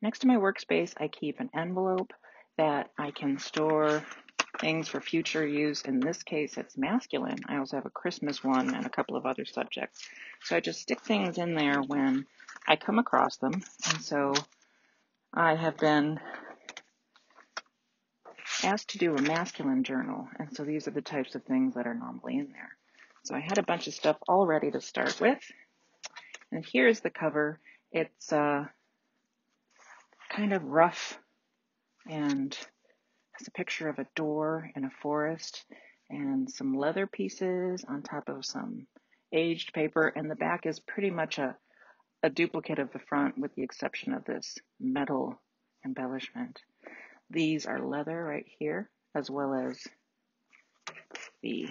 Next to my workspace, I keep an envelope that I can store things for future use. In this case, it's masculine. I also have a Christmas one and a couple of other subjects. So I just stick things in there when I come across them. And so I have been asked to do a masculine journal. And so these are the types of things that are normally in there. So I had a bunch of stuff all ready to start with. And here's the cover. It's kind of rough and has a picture of a door in a forest and some leather pieces on top of some aged paper. And the back is pretty much a duplicate of the front with the exception of this metal embellishment. These are leather right here, as well as the,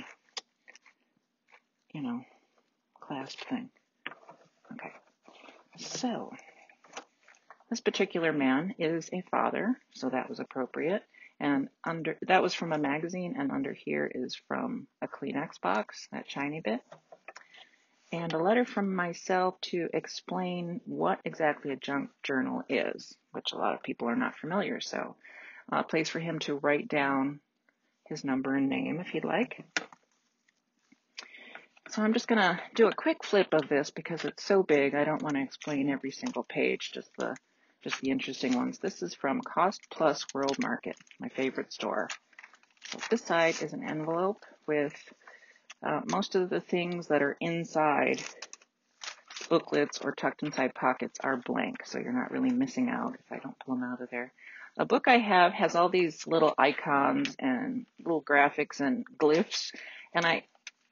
clasp thing. Okay, so this particular man is a father, so that was appropriate. And that was from a magazine, and under here is from a Kleenex box, that shiny bit. And a letter from myself to explain what exactly a junk journal is, which a lot of people are not familiar. So a place for him to write down his number and name if he'd like. So I'm just going to do a quick flip of this because it's so big. I don't want to explain every single page, just the interesting ones. This is from Cost Plus World Market, my favorite store. So this side is an envelope with most of the things that are inside booklets or tucked inside pockets are blank, so you're not really missing out if I don't pull them out of there. A book I have has all these little icons and little graphics and glyphs, and I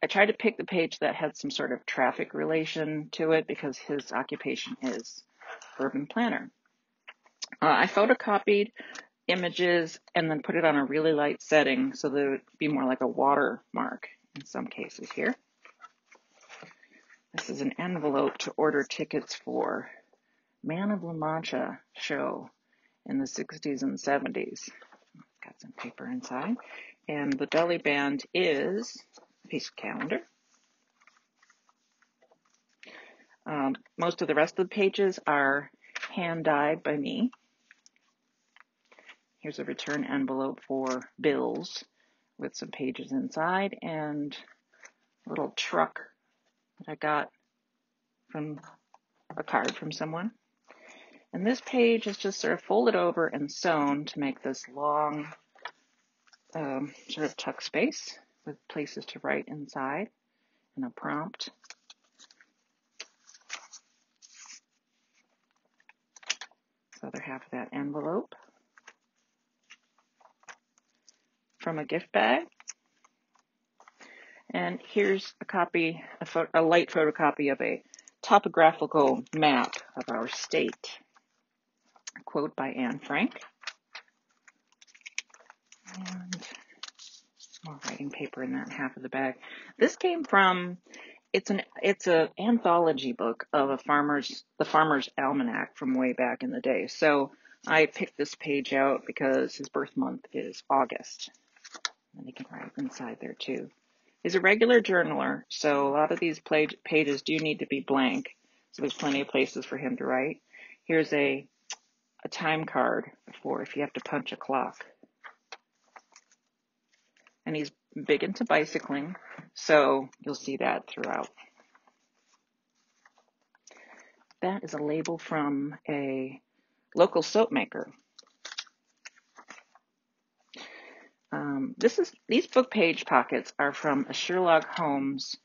tried to pick the page that had some sort of traffic relation to it because his occupation is urban planner. I photocopied images and then put it on a really light setting so that it would be more like a watermark in some cases here. This is an envelope to order tickets for Man of La Mancha show in the 60s and 70s. Got some paper inside. And the belly band is a piece of calendar. Most of the rest of the pages are hand-dyed by me. Here's a return envelope for bills with some pages inside and a little truck that I got from a card from someone. And this page is just sort of folded over and sewn to make this long sort of tuck space with places to write inside and a prompt. The other half of that envelope from a gift bag. And here's a copy, a light photocopy of a topographical map of our state. A quote by Anne Frank. And more writing paper in that half of the bag. This came from, it's an anthology book of the Farmer's Almanac from way back in the day. So I picked this page out because his birth month is August. And you can write inside there too. He's a regular journaler, so a lot of these pages do need to be blank. So there's plenty of places for him to write. Here's a time card for if you have to punch a clock. And he's big into bicycling, so you'll see that throughout. That is a label from a local soap maker. These book page pockets are from a Sherlock Holmes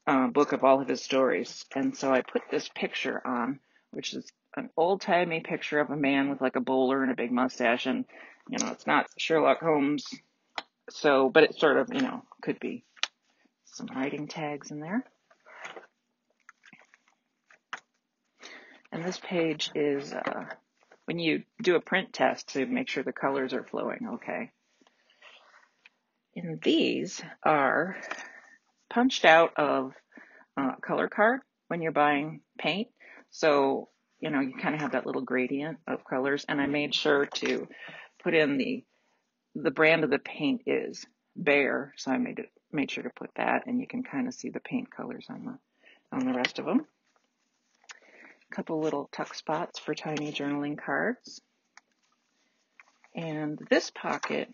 book of all of his stories. And so I put this picture on, which is an old-timey picture of a man with like a bowler and a big mustache. And, it's not Sherlock Holmes. So, but it sort of, could be. Some writing tags in there. And this page is when you do a print test to make sure the colors are flowing okay. And these are punched out of a color card when you're buying paint. So, you kind of have that little gradient of colors. And I made sure to put in the brand of the paint is Bear. So I made sure to put that, and you can kind of see the paint colors on the rest of them. a couple little tuck spots for tiny journaling cards. And this pocket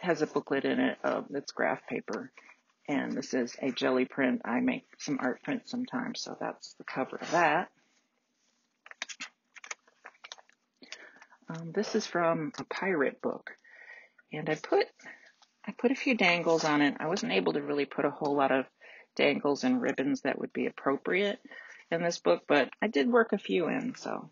has a booklet in it that's graph paper. And this is a jelly print. I make some art prints sometimes, so that's the cover of that. This is from a pirate book. And I put a few dangles on it. I wasn't able to really put a whole lot of dangles and ribbons that would be appropriate in this book, but I did work a few in, so.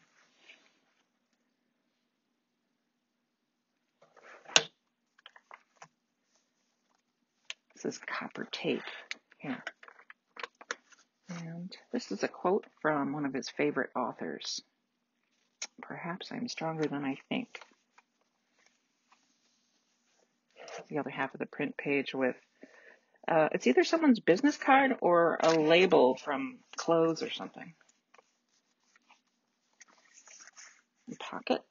This is copper tape here. And this is a quote from one of his favorite authors. Perhaps I'm stronger than I think. The other half of the print page with, it's either someone's business card or a label from clothes or something. Pocket.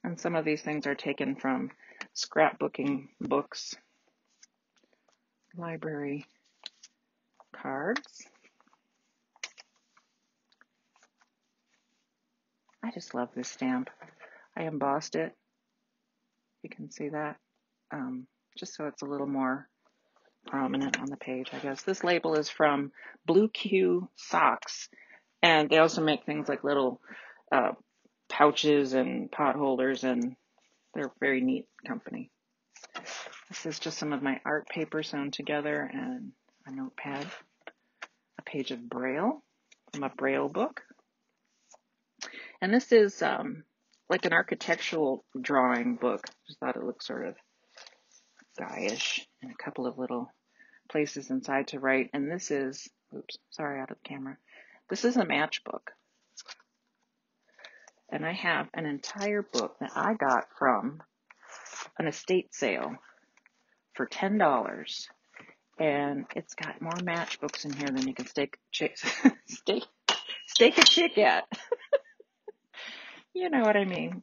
And some of these things are taken from scrapbooking books, library cards. I just love this stamp. I embossed it. You can see that, just so it's a little more prominent on the page, I guess. This label is from Blue Q Socks, and they also make things like little pouches and pot holders, and they're a very neat company. This is just some of my art paper sewn together and a notepad, a page of Braille from a Braille book. And this is like an architectural drawing book. Just thought it looked sort of guyish, and a couple of little places inside to write. And this is, oops, sorry, out of the camera. This is a matchbook. And I have an entire book that I got from an estate sale for $10. And it's got more matchbooks in here than you can steak a chick at. You know what I mean.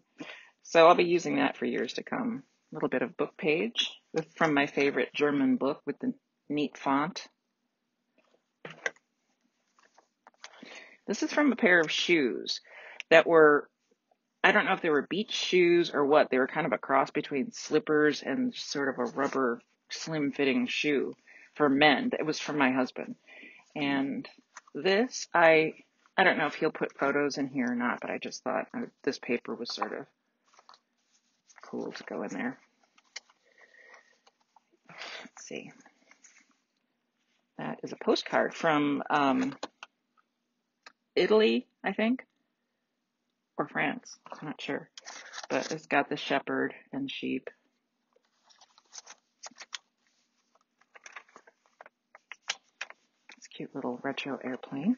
So I'll be using that for years to come. A little bit of book page from my favorite German book with the neat font. This is from a pair of shoes that were, I don't know if they were beach shoes or what. They were kind of a cross between slippers and sort of a rubber slim fitting shoe for men. It was from my husband. And this, I don't know if he'll put photos in here or not, but I just thought this paper was sort of cool to go in there. Let's see. That is a postcard from Italy, I think, or France. I'm not sure. But it's got the shepherd and sheep. It's a cute little retro airplane.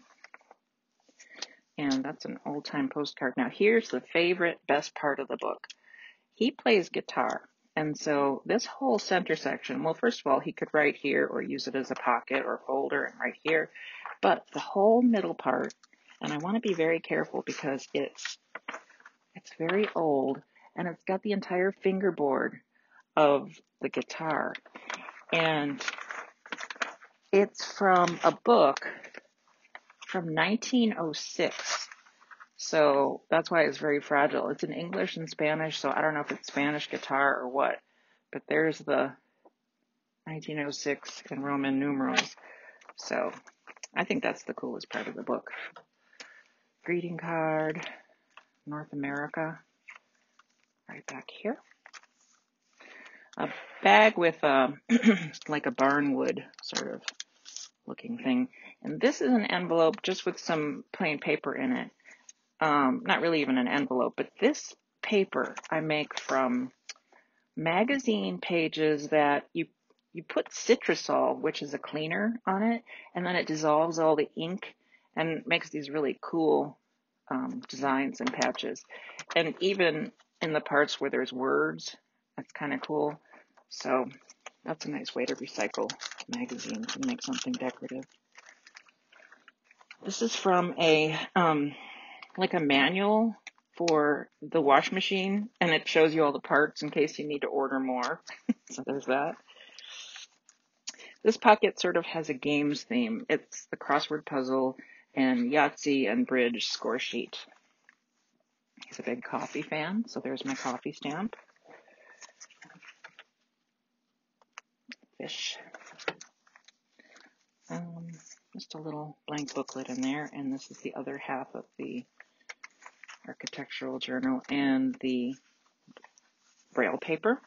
And that's an old-time postcard. Now, here's the favorite, best part of the book. He plays guitar. And so this whole center section, well, first of all, he could write here or use it as a pocket or folder and write here. But the whole middle part, and I want to be very careful because it's very old, and it's got the entire fingerboard of the guitar. And it's from a book from 1906. So that's why it's very fragile. It's in English and Spanish, so I don't know if it's Spanish guitar or what. But there's the 1906 in Roman numerals. So I think that's the coolest part of the book. Greeting card, North America, right back here. A bag with like a barnwood sort of looking thing. And this is an envelope just with some plain paper in it. Not really even an envelope, but this paper I make from magazine pages that you put Citrusol, which is a cleaner, on it, and then it dissolves all the ink and makes these really cool designs and patches. And even in the parts where there's words, that's kind of cool. So that's a nice way to recycle magazines and make something decorative. This is from a like a manual for the wash machine, and it shows you all the parts in case you need to order more. So there's that. This pocket sort of has a games theme. It's the crossword puzzle and Yahtzee and bridge score sheet. He's a big coffee fan, so there's my coffee stamp. Fish. Just a little blank booklet in there, and this is the other half of the architectural journal and the braille paper.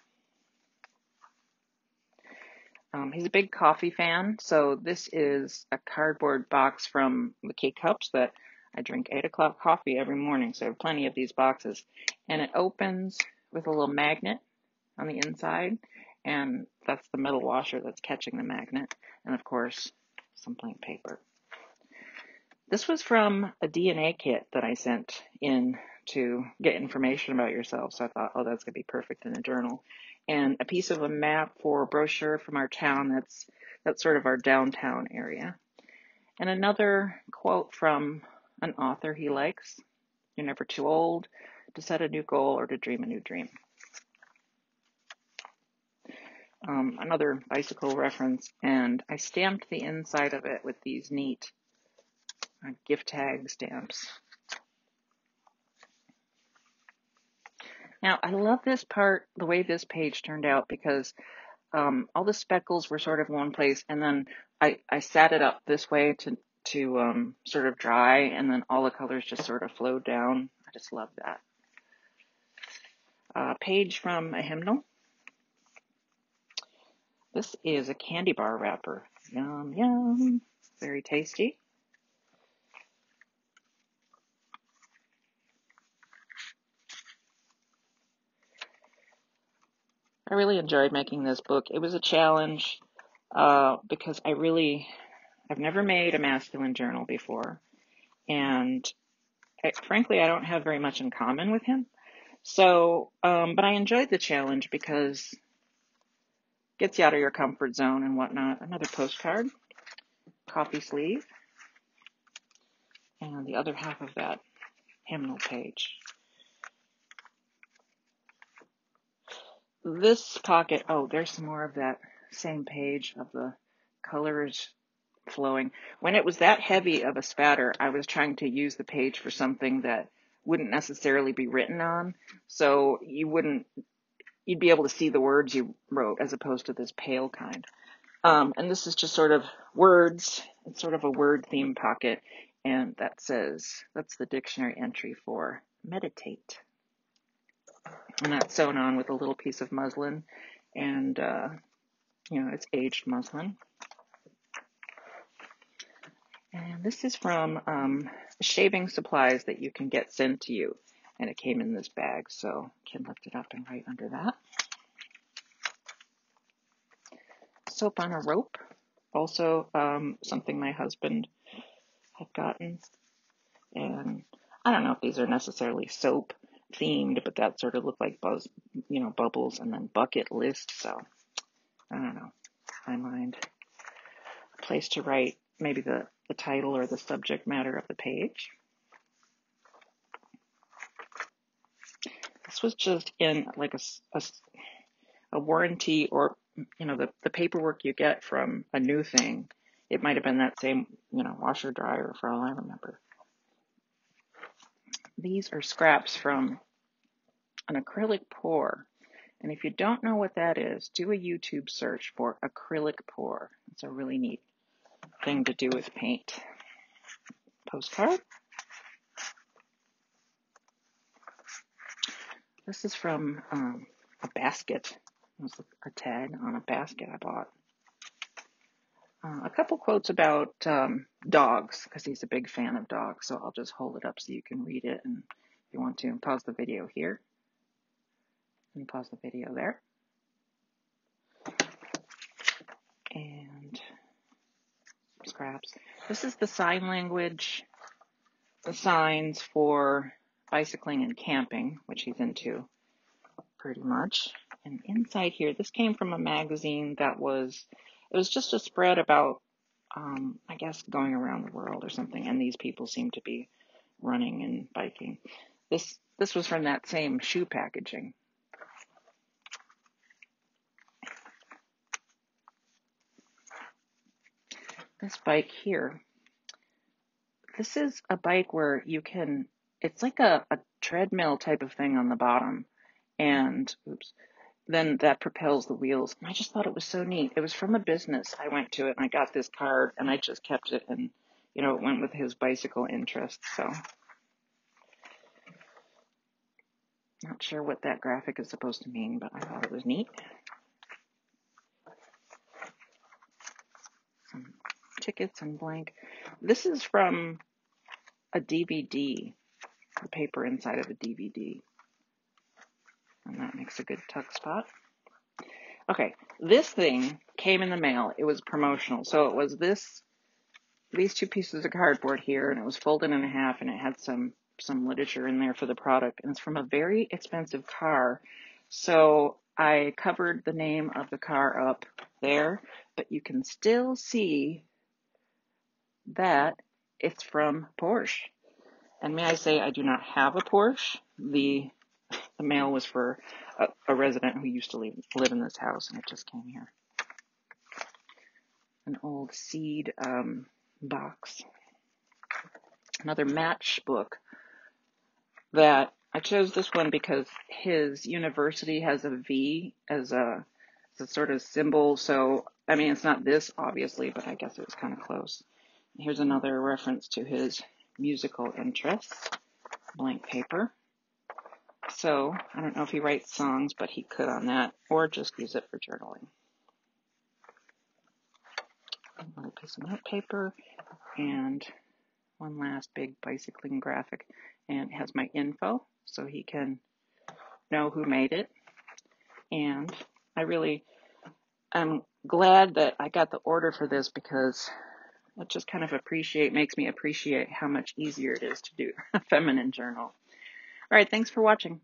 He's a big coffee fan, so this is a cardboard box from the K-Cups that I drink 8 o'clock coffee every morning, so I have plenty of these boxes. And it opens with a little magnet on the inside, and that's the metal washer that's catching the magnet, and of course, some blank paper. This was from a DNA kit that I sent in to get information about yourself, so I thought, oh, that's going to be perfect in a journal. And a piece of a map for a brochure from our town that's sort of our downtown area. And another quote from an author he likes: "You're never too old to set a new goal or to dream a new dream." Another bicycle reference, and I stamped the inside of it with these neat gift tag stamps. Now, I love this part, the way this page turned out, because all the speckles were sort of in one place, and then I sat it up this way to sort of dry, and then all the colors just sort of flowed down. I just love that. Page from a hymnal. This is a candy bar wrapper. Yum, yum. Very tasty. I really enjoyed making this book. It was a challenge because I've never made a masculine journal before. And frankly, I don't have very much in common with him. So, but I enjoyed the challenge because it gets you out of your comfort zone and whatnot. Another postcard, coffee sleeve, and the other half of that hymnal page. This pocket, oh, there's some more of that same page of the colors flowing. When it was that heavy of a spatter, I was trying to use the page for something that wouldn't necessarily be written on, so you'd be able to see the words you wrote as opposed to this pale kind. And this is just sort of words. It's sort of a word theme pocket, and that's the dictionary entry for meditate. And that's sewn on with a little piece of muslin, and it's aged muslin. And this is from shaving supplies that you can get sent to you, and it came in this bag, so I can lift it up and write under that. Soap on a rope, also something my husband had gotten, and I don't know if these are necessarily soap themed, but that sort of looked like bubbles, and then bucket list, so I don't know, my mind. A place to write maybe the title or the subject matter of the page. This was just in like a warranty, or the paperwork you get from a new thing. It might have been that same washer dryer for all I remember. These are scraps from an acrylic pour. And if you don't know what that is, do a YouTube search for acrylic pour. It's a really neat thing to do with paint. Postcard. This is from a basket. It was a tag on a basket I bought. A couple quotes about dogs, because he's a big fan of dogs, so I'll just hold it up so you can read it, and if you want to, pause the video here, and pause the video there. And scraps. This is the sign language, the signs for bicycling and camping, which he's into pretty much. And inside here, this came from a magazine it was just a spread about, I guess, going around the world or something, and these people seem to be running and biking. This was from that same shoe packaging. this bike here. This is a bike where you can, it's like a treadmill type of thing on the bottom. And, oops, then that propels the wheels. And I just thought it was so neat. It was from a business. I went to it and I got this card and I just kept it, and, you know, it went with his bicycle interests. So, not sure what that graphic is supposed to mean, but I thought it was neat. Some tickets and blank. This is from a DVD, the paper inside of a DVD. And that makes a good tuck spot. Okay, this thing came in the mail. It was promotional. So it was these two pieces of cardboard here, and it was folded in half, and it had some literature in there for the product. And it's from a very expensive car. So I covered the name of the car up there, but you can still see that it's from Porsche. And may I say, I do not have a Porsche. The mail was for a resident who used to live in this house, and it just came here. An old seed box. Another matchbook that I chose this one because his university has a V as a sort of symbol. So, I mean, it's not this, obviously, but I guess it was kind of close. Here's another reference to his musical interests. Blank paper. So, I don't know if he writes songs, but he could on that, or just use it for journaling. Another piece of note paper, and one last big bicycling graphic. And it has my info, so he can know who made it. And I'm glad that I got the order for this, because it just kind of makes me appreciate how much easier it is to do a feminine journal. All right, thanks for watching.